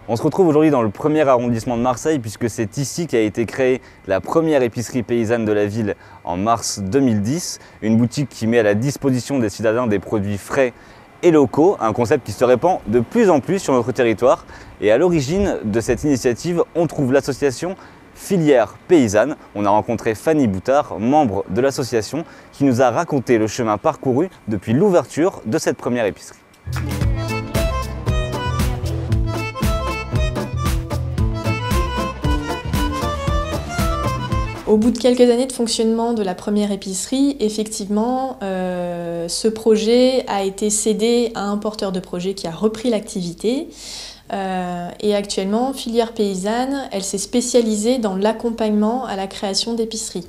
On se retrouve aujourd'hui dans le premier arrondissement de Marseille puisque c'est ici qu'a été créée la première épicerie paysanne de la ville en mars 2010. Une boutique qui met à la disposition des citadins des produits frais et locaux, un concept qui se répand de plus en plus sur notre territoire. Et à l'origine de cette initiative, on trouve l'association Filière Paysanne. On a rencontré Fanny Boutard, membre de l'association, qui nous a raconté le chemin parcouru depuis l'ouverture de cette première épicerie. Au bout de quelques années de fonctionnement de la première épicerie, effectivement, ce projet a été cédé à un porteur de projet qui a repris l'activité. Et actuellement, Filière Paysanne, elle s'est spécialisée dans l'accompagnement à la création d'épiceries.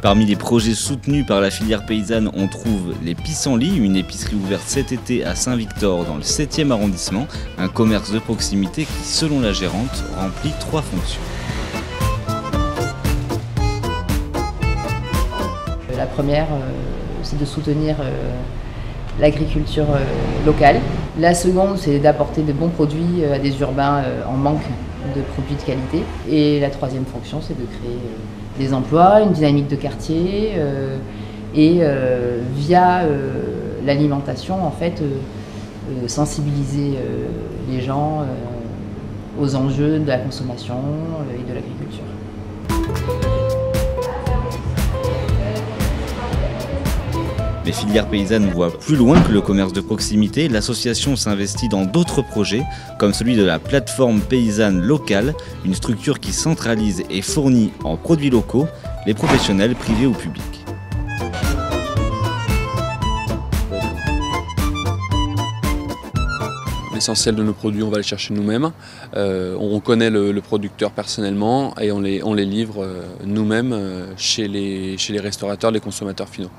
Parmi les projets soutenus par la filière paysanne, on trouve les Pissenlits, une épicerie ouverte cet été à Saint-Victor dans le 7e arrondissement, un commerce de proximité qui, selon la gérante, remplit 3 fonctions. La première, c'est de soutenir l'agriculture locale. La seconde, c'est d'apporter de bons produits à des urbains en manque de produits de qualité. Et la troisième fonction, c'est de créer des emplois, une dynamique de quartier et via l'alimentation, en fait, sensibiliser les gens aux enjeux de la consommation et de l'agriculture. Les filières paysannes voient plus loin que le commerce de proximité. L'association s'investit dans d'autres projets, comme celui de la plateforme paysanne locale, une structure qui centralise et fournit en produits locaux les professionnels privés ou publics. L'essentiel de nos produits, on va les chercher nous-mêmes. On connaît le producteur personnellement et on les livre nous-mêmes chez les restaurateurs, les consommateurs finaux.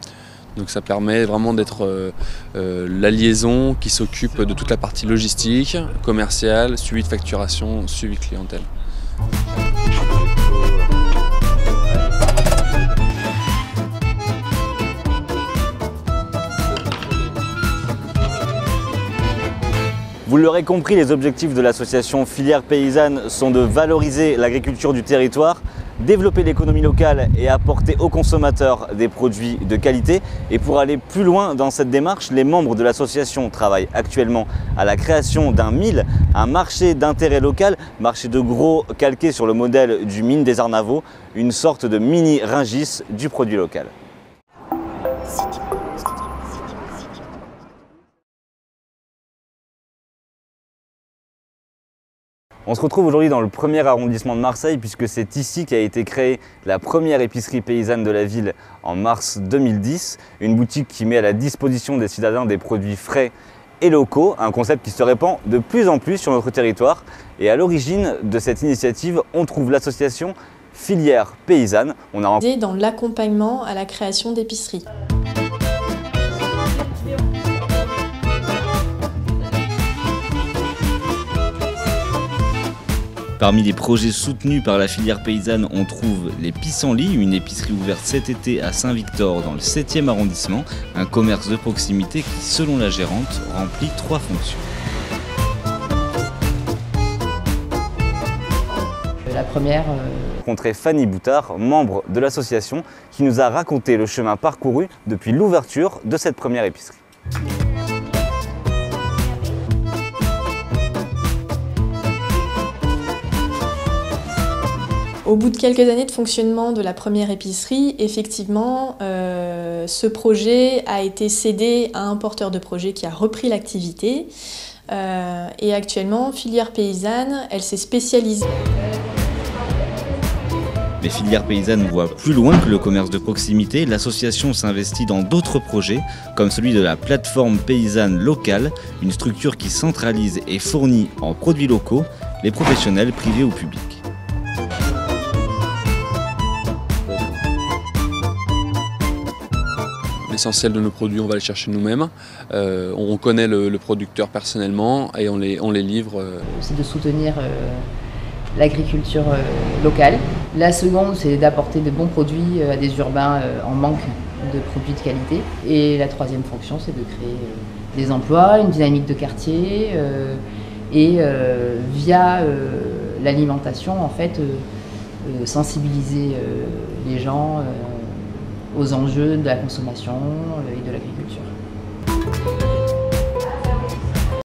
Donc ça permet vraiment d'être la liaison qui s'occupe de toute la partie logistique, commerciale, suivi de facturation, suivi clientèle. Vous l'aurez compris, les objectifs de l'association Filière Paysanne sont de valoriser l'agriculture du territoire, développer l'économie locale et apporter aux consommateurs des produits de qualité. Et pour aller plus loin dans cette démarche, les membres de l'association travaillent actuellement à la création d'un MIL, un marché d'intérêt local, marché de gros calqué sur le modèle du Mine des Arnavaux, une sorte de mini Rungis du produit local. On se retrouve aujourd'hui dans le premier arrondissement de Marseille puisque c'est ici qu'a été créée la première épicerie paysanne de la ville en mars 2010. Une boutique qui met à la disposition des citadins des produits frais et locaux, un concept qui se répand de plus en plus sur notre territoire. Et à l'origine de cette initiative, on trouve l'association Filière Paysanne. On a rencontré dans l'accompagnement à la création d'épiceries. Parmi les projets soutenus par la filière paysanne, on trouve les Pissenlits, une épicerie ouverte cet été à Saint-Victor dans le 7e arrondissement, un commerce de proximité qui, selon la gérante, remplit 3 fonctions. La première, rencontré Fanny Boutard, membre de l'association, qui nous a raconté le chemin parcouru depuis l'ouverture de cette première épicerie. Au bout de quelques années de fonctionnement de la première épicerie, effectivement, ce projet a été cédé à un porteur de projet qui a repris l'activité. Et actuellement, Filière Paysanne, elle s'est spécialisée. Les filières paysannes voient plus loin que le commerce de proximité. L'association s'investit dans d'autres projets, comme celui de la plateforme paysanne locale, une structure qui centralise et fournit en produits locaux les professionnels privés ou publics. L'essentiel de nos produits, on va les chercher nous-mêmes. On connaît le producteur personnellement et on les livre. C'est de soutenir l'agriculture locale. La seconde, c'est d'apporter de bons produits à des urbains en manque de produits de qualité. Et la troisième fonction, c'est de créer des emplois, une dynamique de quartier et via l'alimentation, en fait, sensibiliser les gens aux enjeux de la consommation et de l'agriculture.